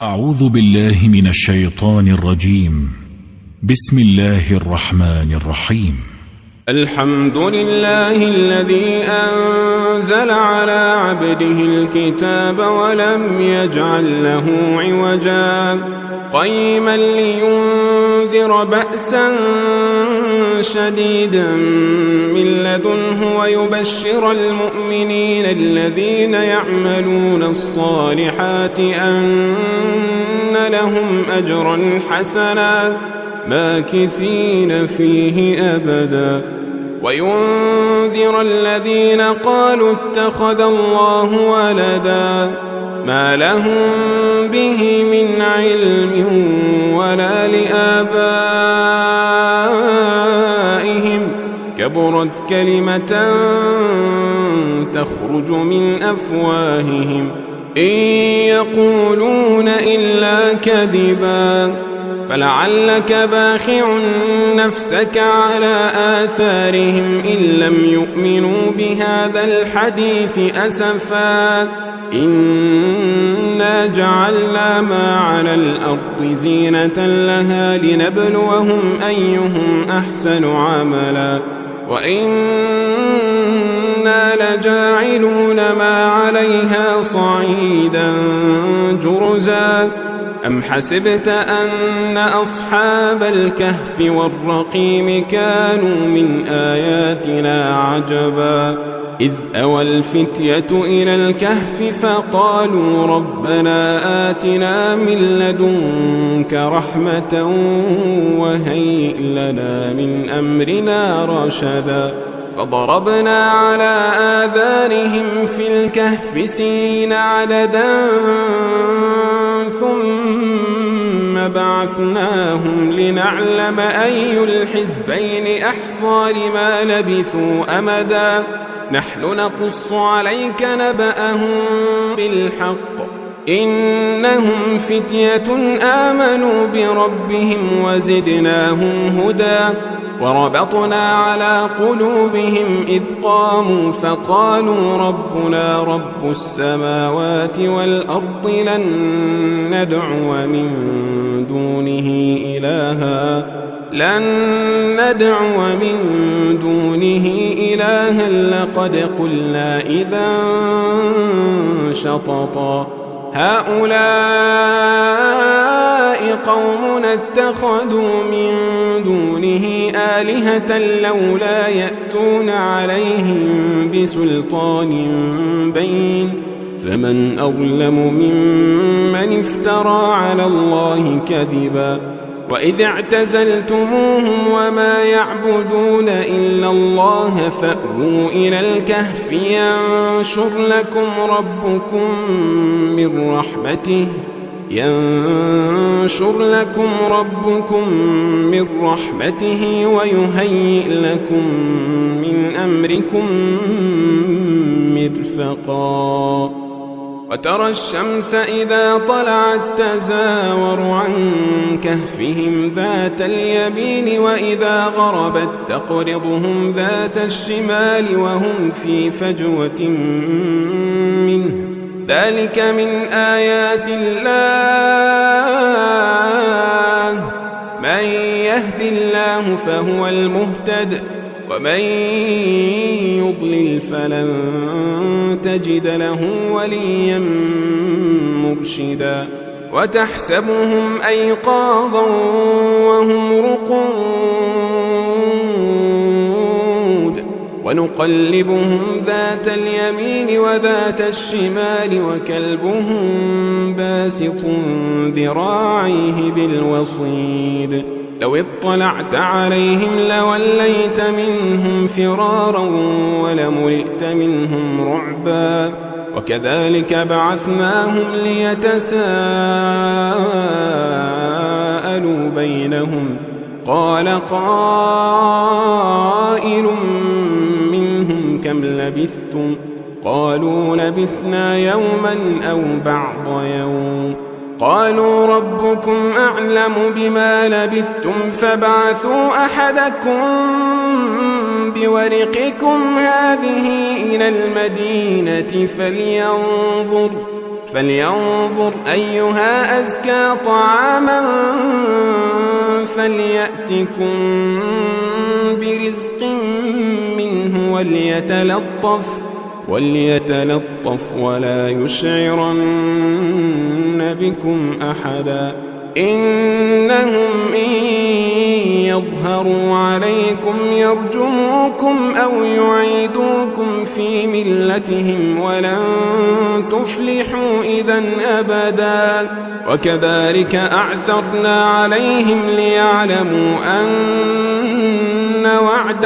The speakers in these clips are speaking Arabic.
أعوذ بالله من الشيطان الرجيم. بسم الله الرحمن الرحيم. الحمد لله الذي أنزل على عبده الكتاب ولم يجعل له عوجا قيما لينذر بأسا شديدا من لدنه ويبشر المؤمنين الذين يعملون الصالحات أن لهم أجرا حسنا ماكثين فيه أبدا وينذر الذين قالوا اتخذ الله ولدا ما لهم به من علم ولا لآبائهم كبرت كلمة تخرج من أفواههم إن يقولون إلا كذبا فلعلك باخع نفسك على آثارهم إن لم يؤمنوا بهذا الحديث أسفا إنا جعلنا ما على الأرض زينة لها لنبلوهم أيهم أحسن عملا وإنا لجاعلون ما عليها صعيدا جرزا أم حسبت أن أصحاب الكهف والرقيم كانوا من آياتنا عجبا إذ أوى الفتية إلى الكهف فقالوا ربنا آتنا من لدنك رحمة وهيئ لنا من أمرنا رشدا فضربنا على آذانهم في الكهف سنين عددا ثم بعثناهم لنعلم أي الحزبين أحصى لما لبثوا أمدا نحن نقص عليك نبأهم بالحق إنهم فتية آمنوا بربهم وزدناهم هدى وربطنا على قلوبهم إذ قاموا فقالوا ربنا رب السماوات والأرض لن ندعو من دونه إلها لقد قلنا إذا شططا هؤلاء قومنا اتخذوا من دونه آلهة لولا يأتون عليهم بسلطان بين فمن أظلم ممن افترى على الله كذبا وإذ اعتزلتموهم وما يعبدون إلا الله فأووا إلى الكهف ينشر لكم ربكم من رحمته ويهيئ لكم من أمركم مرفقا وترى الشمس إذا طلعت تزاور عن كهفهم ذات اليمين وإذا غربت تقرضهم ذات الشمال وهم في فجوة منه ذلك من آيات الله من يهد الله فهو المهتد ومن يضلل فلن تجد له وليا مرشدا وتحسبهم أيقاظا وهم رقود ونقلبهم ذات اليمين وذات الشمال وكلبهم باسط ذراعيه بالوصيد لو اطلعت عليهم لوليت منهم فرارا ولملئت منهم رعبا وكذلك بعثناهم ليتساءلوا بينهم قال قائل منهم كم لبثتم قالوا لبثنا يوما أو بعض يوم قالوا ربكم أعلم بما لبثتم فابعثوا أحدكم بورقكم هذه إلى المدينة فلينظر أيها أزكى طعاما فليأتكم برزق منه وليتلطف ولا يشعرن بكم أحدا إنهم إن يظهروا عليكم يرجموكم أو يعيدوكم في ملتهم ولن تفلحوا إذا أبدا وكذلك أعثرنا عليهم ليعلموا أن وعد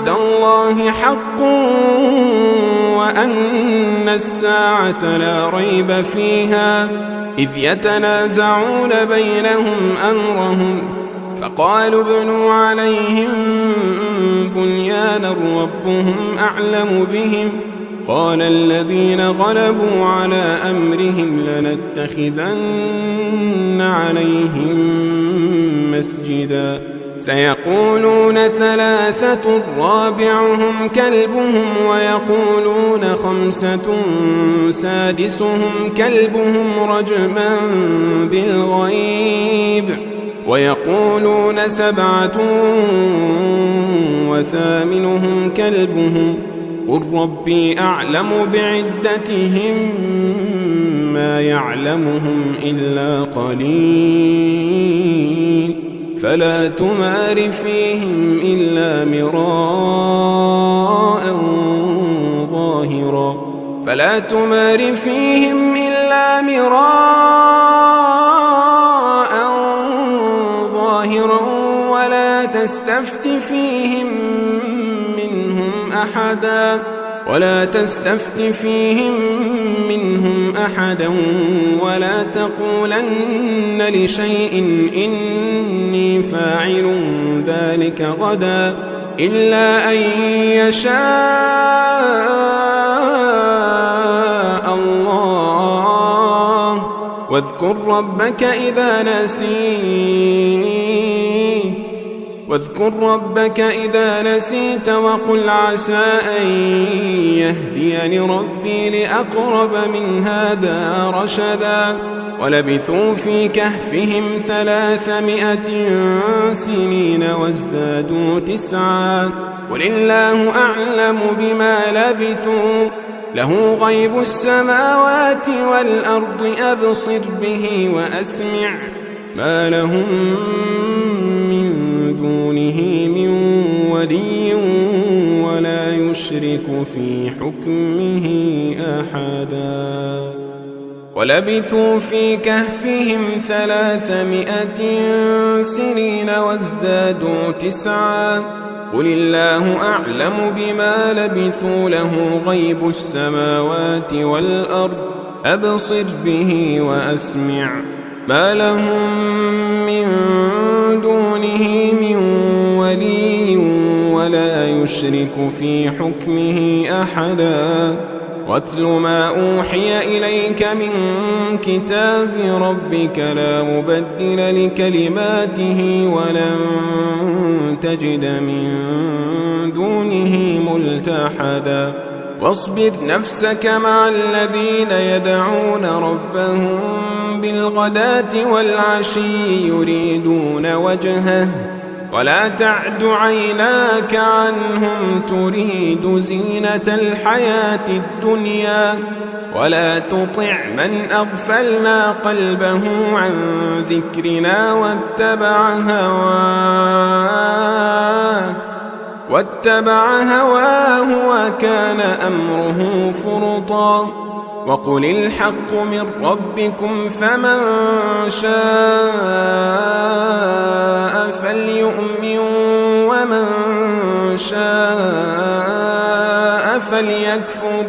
الله حق وأن الساعة لا ريب فيها إذ يتنازعون بينهم أمرهم فقالوا ابنوا عليهم بنيانا ربهم أعلم بهم قال الذين غلبوا على أمرهم لنتخذن عليهم مسجدا سيقولون 3 رابعهم كلبهم ويقولون 5 سادسهم كلبهم رجما بالغيب ويقولون 7 وثامنهم كلبهم قل ربي أعلم بعدتهم ما يعلمهم إلا قليل فلا تمار فيهم إلا مراء ظاهرا ولا تستفت فيهم منهم أحدا ولا تقولن لشيء إني فاعل ذلك غدا إلا أن يشاء الله واذكر ربك إذا نسيت وقل عسى أن يهديني ربي لأقرب من هذا رشدا ولبثوا في كهفهم 300 سنين وازدادوا 9 قل الله أعلم بما لبثوا له غيب السماوات والأرض أبصر به وأسمع ما لهم من دونه من ولي ولا يشرك في حكمه أحدا ولبثوا في كهفهم 300 سنين وازدادوا 9 قل الله أعلم بما لبثوا له غيب السماوات والأرض أبصر به وأسمع ما لهم من دونه من ولي ولا يشرك في حكمه أحدا واتل ما أوحي إليك من كتاب ربك لا مبدل لكلماته ولن تجد من دونه ملتحدا واصبر نفسك مع الذين يدعون ربهم بالغداة والعشي يريدون وجهه ولا تعد عيناك عنهم تريد زينة الحياة الدنيا ولا تطع من أغفلنا قلبه عن ذكرنا واتبع هواه وكان أمره فرطا وقل الحق من ربكم فمن شاء فليؤمن ومن شاء فليكفر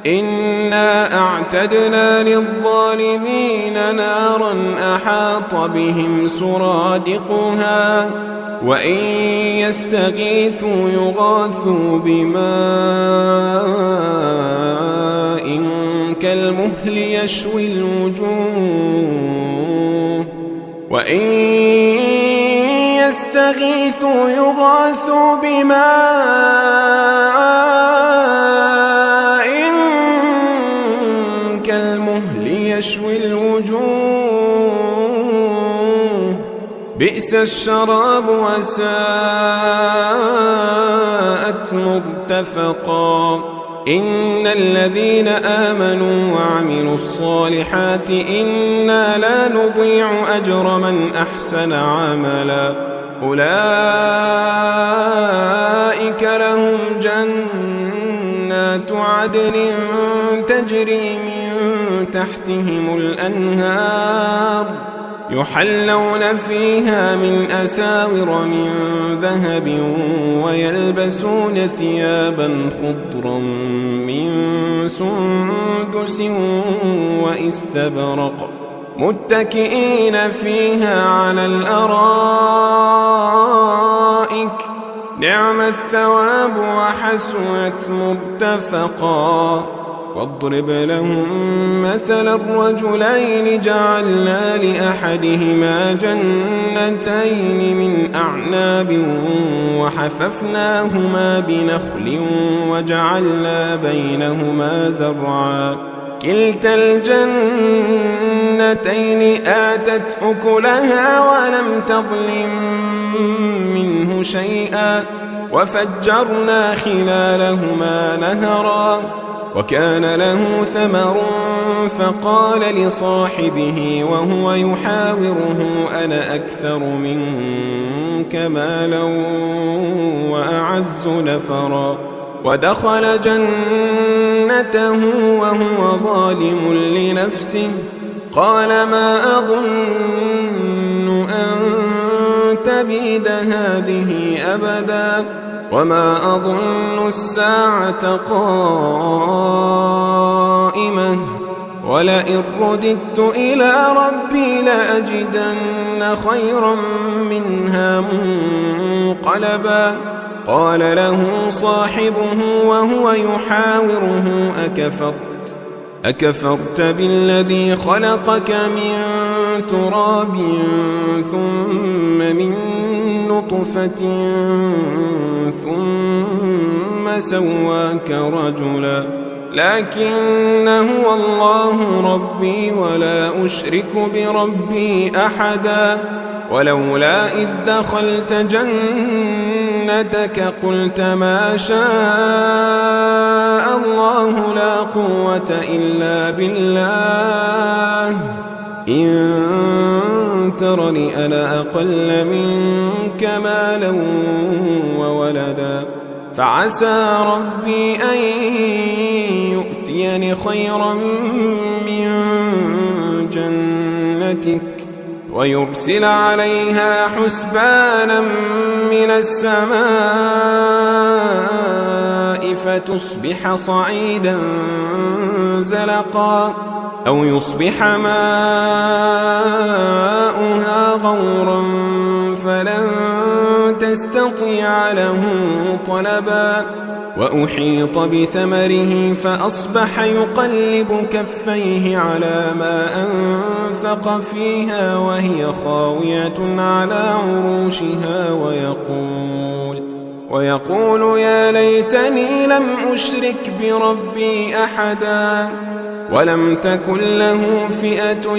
إنا أعتدنا للظالمين نارا أحاط بهم سرادقها وإن يستغيثوا يغاثوا بماء كالمهل يشوي الوجوه وإن يستغيثوا يغاثوا بماء يشوي الوجوه بئس الشراب وساءت مرتفقا إن الذين آمنوا وعملوا الصالحات إنا لا نضيع أجر من أحسن عملا أولئك لهم جنات عدن تجري من تحتهم الأنهار يحلون فيها من أساور من ذهب ويلبسون ثيابا خضرا من سندس واستبرق متكئين فيها على الأرائك نعم الثواب وحسنت مرتفقا واضرب لهم مثل الرجلين جعلنا لأحدهما جنتين من أعناب وحففناهما بنخل وجعلنا بينهما زرعا كلتا الجنتين آتت أكلها ولم تظلم منه شيئا وفجرنا خلالهما نهرا وكان له ثمر فقال لصاحبه وهو يحاوره أنا أكثر منك مالا وأعز نفرا ودخل جنته وهو ظالم لنفسه قال ما أظن أن تبيد هذه أبدا وما أظن الساعة قائمة ولئن رددت إلى ربي لأجدن خيرا منها منقلبا قال له صاحبه وهو يحاوره أكفرت بالذي خلقك من تراب ثم من نطفة ثم سواك رجلا لكن هو الله ربي ولا أشرك بربي أحدا ولولا إذ دخلت جنتك قلت ما شاء الله لا قوة إلا بالله إن ترني أنا أقل منك مالا وولدا فعسى ربي أن يؤتيني خيرا من جنتك ويرسل عليها حسبانا من السماء فتصبح صعيدا زلقا أو يصبح ماؤها غورا فلن تستطيع له طلبا وأحيط بثمره فأصبح يقلب كفيه على ما أنفق فيها وهي خاوية على عروشها ويقول يا ليتني لم أشرك بربي أحدا ولم تكن له فئة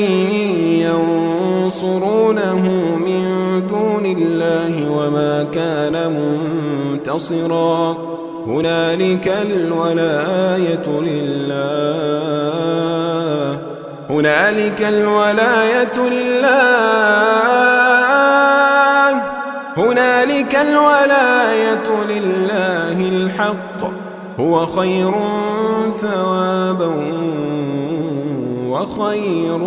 ينصرونه من دون الله وما كان منتصرا هنالك الولاية لله الحق هو خير ثوابا وخير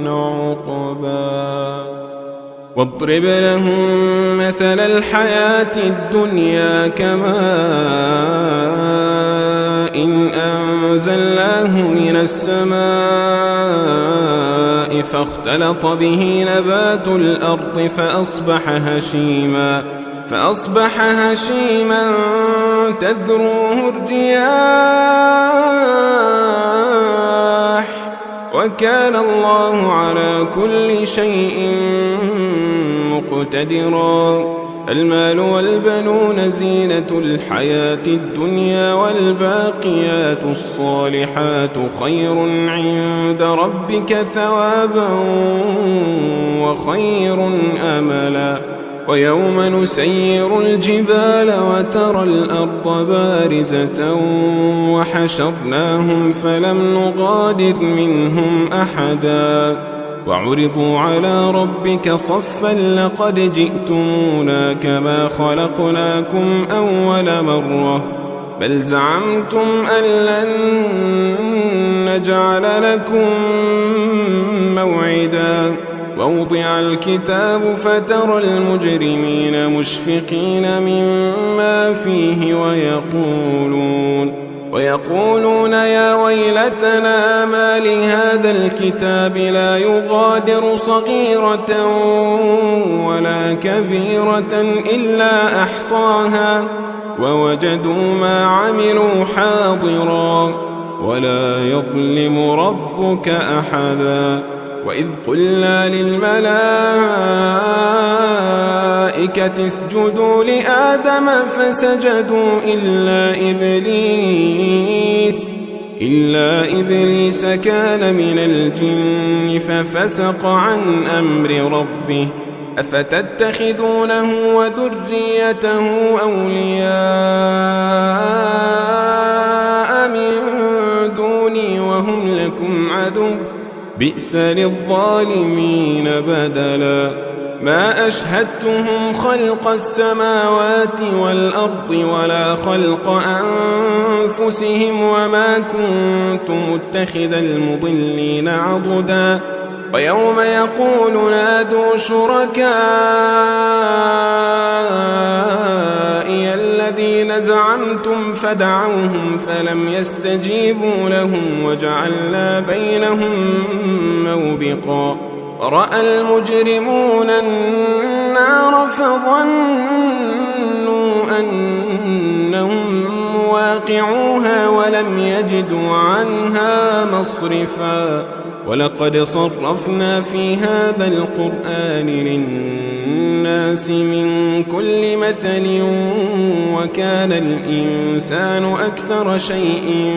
عقبا واضرب لهم مثل الحياة الدنيا كماء إن أنزلناه من السماء فاختلط به نبات الأرض فأصبح هشيما تذروه الرياح وكان الله على كل شيء مقتدرا المال والبنون زينة الحياة الدنيا والباقيات الصالحات خير عند ربك ثوابا وخير أملا ويوم نسير الجبال وترى الأرض بارزة وحشرناهم فلم نغادر منهم أحدا وعرضوا على ربك صفا لقد جئتمونا كما خلقناكم أول مرة بل زعمتم أن لن نجعل لكم موعدا ووضع الكتاب فترى المجرمين مشفقين مما فيه ويقولون يا ويلتنا ما لهذا الكتاب لا يغادر صغيرة ولا كبيرة إلا أحصاها ووجدوا ما عملوا حاضرا ولا يظلم ربك أحدا وإذ قلنا للملائكة اسجدوا لآدم فسجدوا إلا إبليس كان من الجن ففسق عن أمر ربه أفتتخذونه وذريته أولياء من دوني وهم لكم عدو بئس للظالمين بدلا ما أشهدتهم خلق السماوات والأرض ولا خلق أنفسهم وما كنت متخذ المضلين عضدا ويوم يقول نادوا شركائي الذين زعمتم فدعوهم فلم يستجيبوا لهم وجعلنا بينهم موبقا رأى المجرمون النار فظنوا أنهم مواقعوها ولم يجدوا عنها مصرفا ولقد صرفنا في هذا القرآن للناس من كل مثل وكان الإنسان أكثر شيء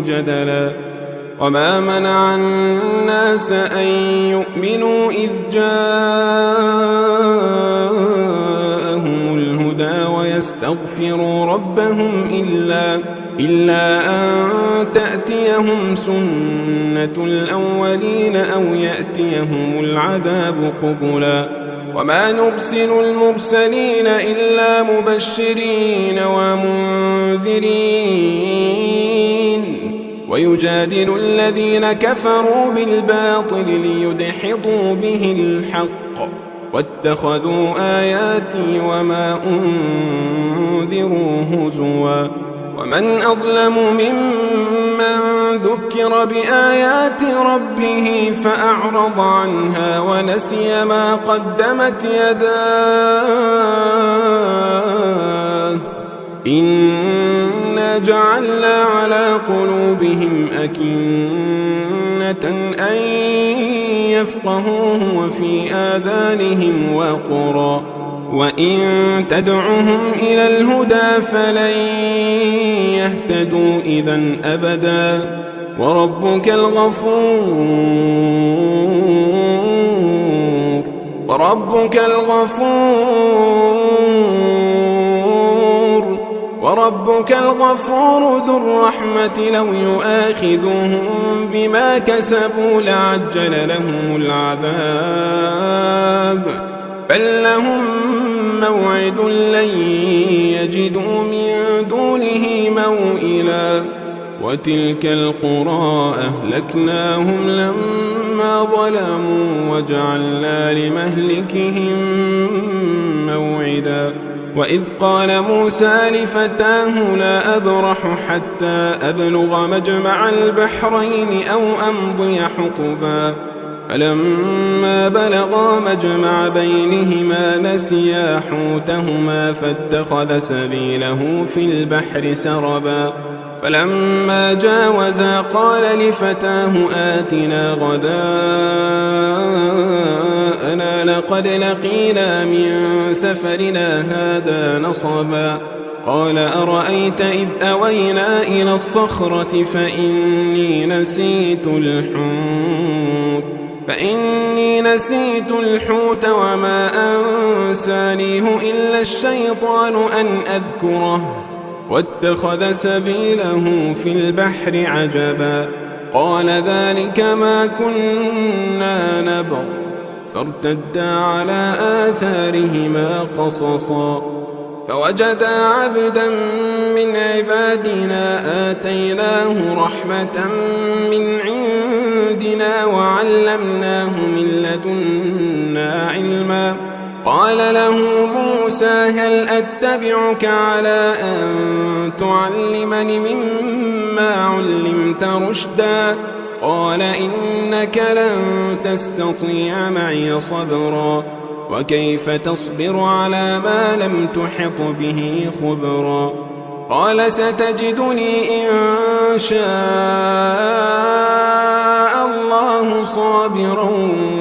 جدلا وما منع الناس أن يؤمنوا إذ جاءهم الهدى ويستغفروا ربهم إلا أن تأتيهم سنة الأولين أو يأتيهم العذاب قبلا وما نرسل المرسلين إلا مبشرين ومنذرين ويجادل الذين كفروا بالباطل ليدحضوا به الحق واتخذوا آياتي وما أنذروا هزوا ومن أظلم ممن ذكر بآيات ربه فأعرض عنها ونسي ما قدمت يداه إنا جعلنا على قلوبهم أكنة أن يفقهوه وفي آذانهم وقرا وإن تدعهم إلى الهدى فلن يهتدوا إذن أبدا وربك الغفور ذو الرحمة لو يؤاخذهم بما كسبوا لعجل لهم العذاب بل لهم موعد لن يجدوا من دونه موئلا وتلك القرى أهلكناهم لما ظلموا وجعلنا لمهلكهم موعدا وإذ قال موسى لفتاه لا أبرح حتى أبلغ مجمع البحرين أو أمضي حقبا فلما بلغا مجمع بينهما نسيا حوتهما فاتخذ سبيله في البحر سربا فلما جاوزا قال لفتاه آتنا غداءنا لقد لقينا من سفرنا هذا نصبا قال أرأيت إذ أوينا إلى الصخرة فإني نسيت الحوت وما أنسانيه إلا الشيطان أن أذكره واتخذ سبيله في البحر عجبا قال ذلك ما كنا نبغ فارتدا على آثارهما قصصا فوجدا عبدا من عبادنا آتيناه رحمة من عندنا وعلمناه من لدنا علما قال له موسى هل أتبعك على أن تعلمني مما علمت رشدا قال إنك لن تستطيع معي صبرا وكيف تصبر على ما لم تحط به خبرا قال ستجدني إن شاء الله صابرا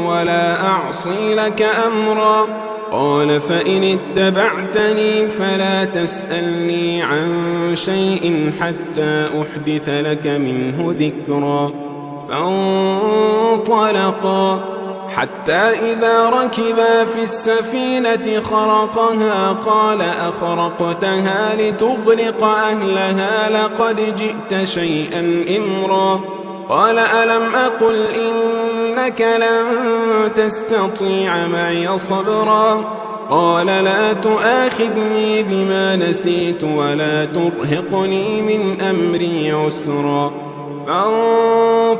ولا أعصي لك أمرا قال فإن اتبعتني فلا تسألني عن شيء حتى أحدث لك منه ذكرا فانطلقا حتى إذا ركبا في السفينة خرقها قال أخرقتها لتغرق أهلها لقد جئت شيئا إمرا قال ألم أقل إنك لن تستطيع معي صبرا قال لا تؤاخذني بما نسيت ولا ترهقني من أمري عسرا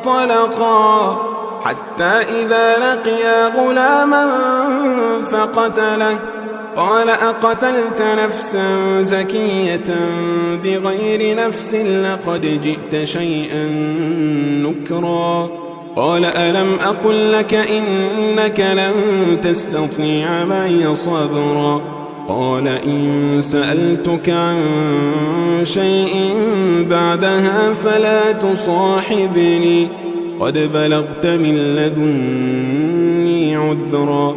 فانطلقا حتى إذا لقيا غلاما فقتله قال أقتلت نفسا زكية بغير نفس لقد جئت شيئا نكرا قال ألم أقل لك إنك لن تستطيع معي صبرا قال إن سألتك عن شيء بعدها فلا تصاحبني قد بلغت من لدني عذرا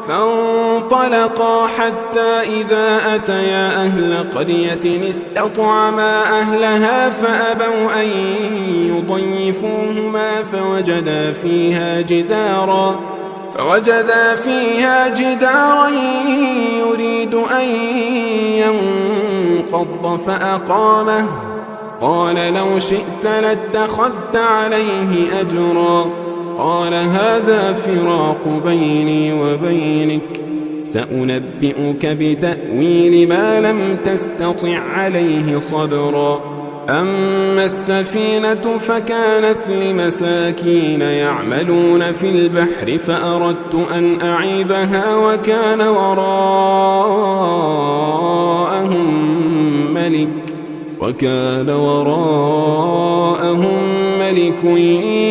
فانطلقا حتى إذا أتيا أهل قرية استطعما أهلها فأبوا أن يضيفوهما فوجدا فيها جدارا يريد أن ينقض فأقامه قال لو شئت لاتخذت عليه أجرا قال هذا فراق بيني وبينك سأنبئك بتأويل ما لم تستطع عليه صبرا أما السفينة فكانت لمساكين يعملون في البحر فأردت أن أعيبها وكان وراءهم ملك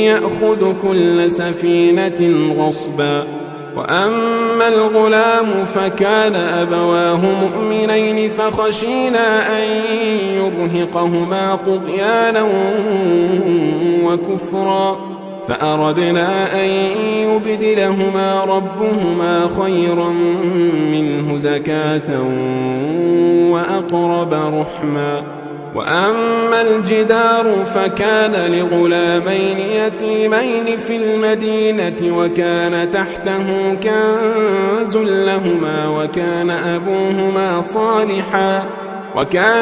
يأخذ كل سفينة غصبا وأما الغلام فكان أبواه مؤمنين فخشينا أن يرهقهما طغيانا وكفرا فأردنا أن يبدلهما ربهما خيرا منه زكاة وأقرب رحما وأما الجدار فكان لغلامين يتيمين في المدينة وكان تحته كنز لهما وكان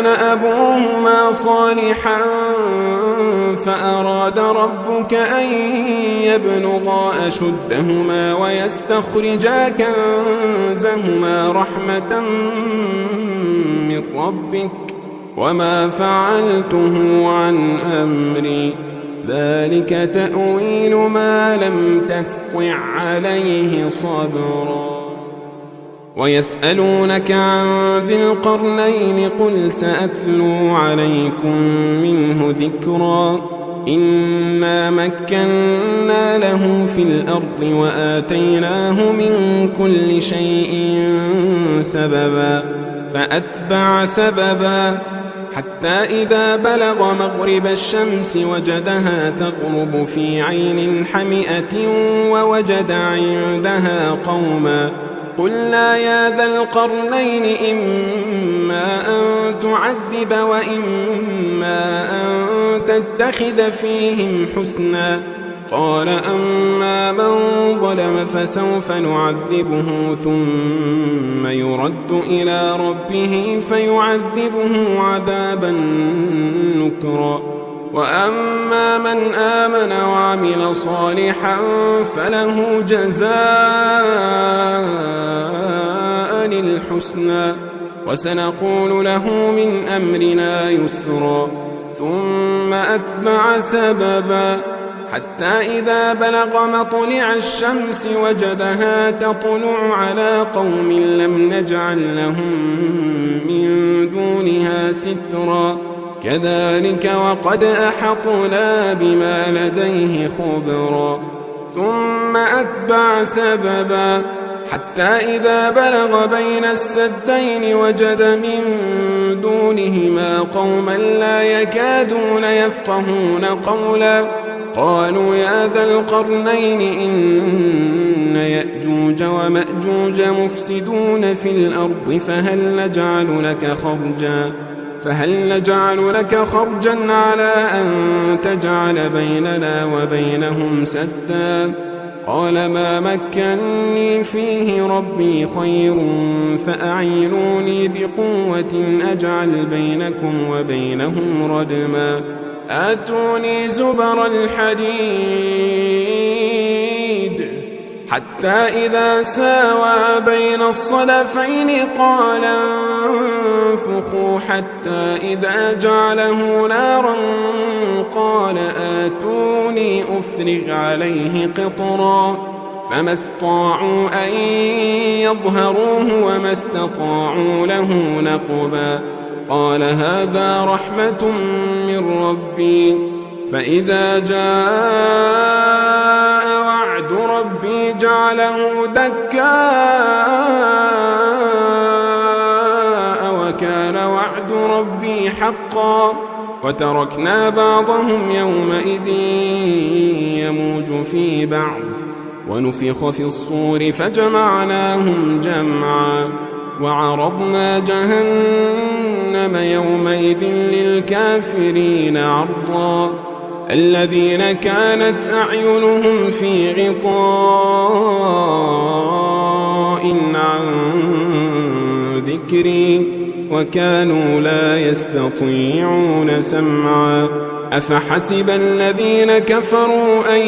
أبوهما صالحا فأراد ربك أن يبلغا أشدهما ويستخرجا كنزهما رحمة من ربك وما فعلته عن أمري ذلك تأويل ما لم تسطع عليه صبرا ويسألونك عن ذي القرنين قل سأتلو عليكم منه ذكرا إنا مكنا له في الأرض وآتيناه من كل شيء سببا فأتبع سببا حتى إذا بلغ مغرب الشمس وجدها تغرب في عين حمئة ووجد عندها قوما قلنا يا ذا القرنين إما أن تعذب وإما أن تتخذ فيهم حسنا قال أما من ظلم فسوف نعذبه ثم يرد إلى ربه فيعذبه عذابا نكرا وأما من آمن وعمل صالحا فله جزاء الحسنى وسنقول له من أمرنا يسرا ثم أتبع سببا حتى إذا بلغ مطلع الشمس وجدها تطلع على قوم لم نجعل لهم من دونها سترا كذلك وقد أحطنا بما لديه خبرا ثم أتبع سببا حتى إذا بلغ بين السدين وجد من دونهما قوما لا يكادون يفقهون قولا قالوا يا ذا القرنين إن يأجوج ومأجوج مفسدون في الأرض فهل نجعل لك خرجا على أن تجعل بيننا وبينهم سدا قال ما مكنني فيه ربي خير فأعينوني بقوة أجعل بينكم وبينهم ردما آتوني زبر الحديد حتى إذا ساوى بين الصدفين قال انفخوا حتى إذا جعله نارا قال آتوني أفرغ عليه قطرا فما استطاعوا أن يظهروه وما استطاعوا له نقبا قال هذا رحمة من ربي فإذا جاء وعد ربي جعله دكاء وكان وعد ربي حقا وتركنا بعضهم يومئذ يموج في بعض ونفخ في الصور فجمعناهم جمعا وعرضنا جهنم يومئذ للكافرين عرضا الذين كانت أعينهم في غطاء عن ذكري وكانوا لا يستطيعون سمعا أفحسب الذين كفروا أن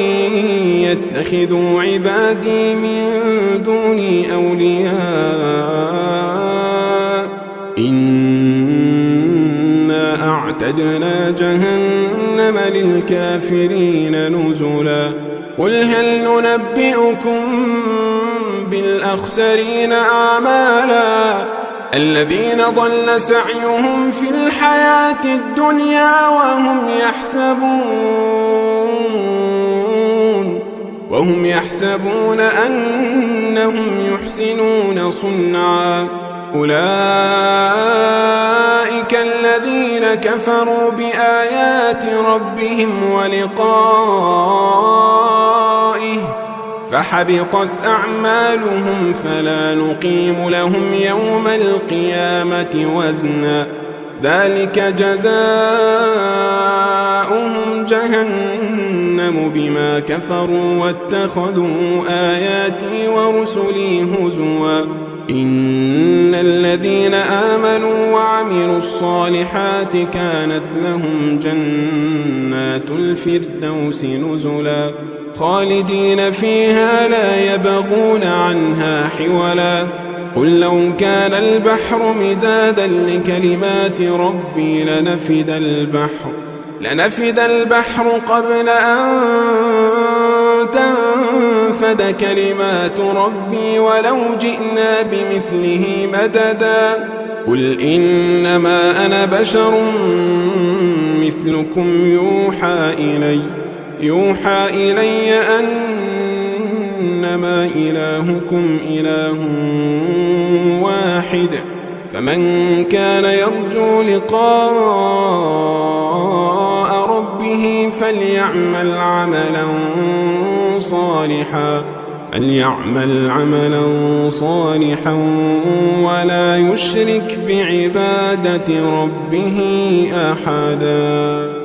يتخذوا عبادي من دوني أولياء إنا أعتدنا جهنم للكافرين نزلا قل هل ننبئكم بالأخسرين أعمالا الذين ضل سعيهم في الحياة الدنيا وهم يحسبون أنهم يحسنون صنعا أولئك الذين كفروا بآيات ربهم ولقائه فحبطت أعمالهم فلا نقيم لهم يوم القيامة وزنا ذلك جزاؤهم جهنم بما كفروا واتخذوا آياتي ورسلي هزوا إن الذين آمنوا وعملوا الصالحات كانت لهم جنات الفردوس نزلا خالدين فيها لا يبغون عنها حولا قل لو كان البحر مدادا لكلمات ربي لنفد البحر قبل أن تنفد كلمات ربي ولو جئنا بمثله مددا قل إنما أنا بشر مثلكم يوحى إلي أنما إلهكم إله واحد فمن كان يرجو لقاء ربه فليعمل عملا صالحا ولا يشرك بعبادة ربه أحدا.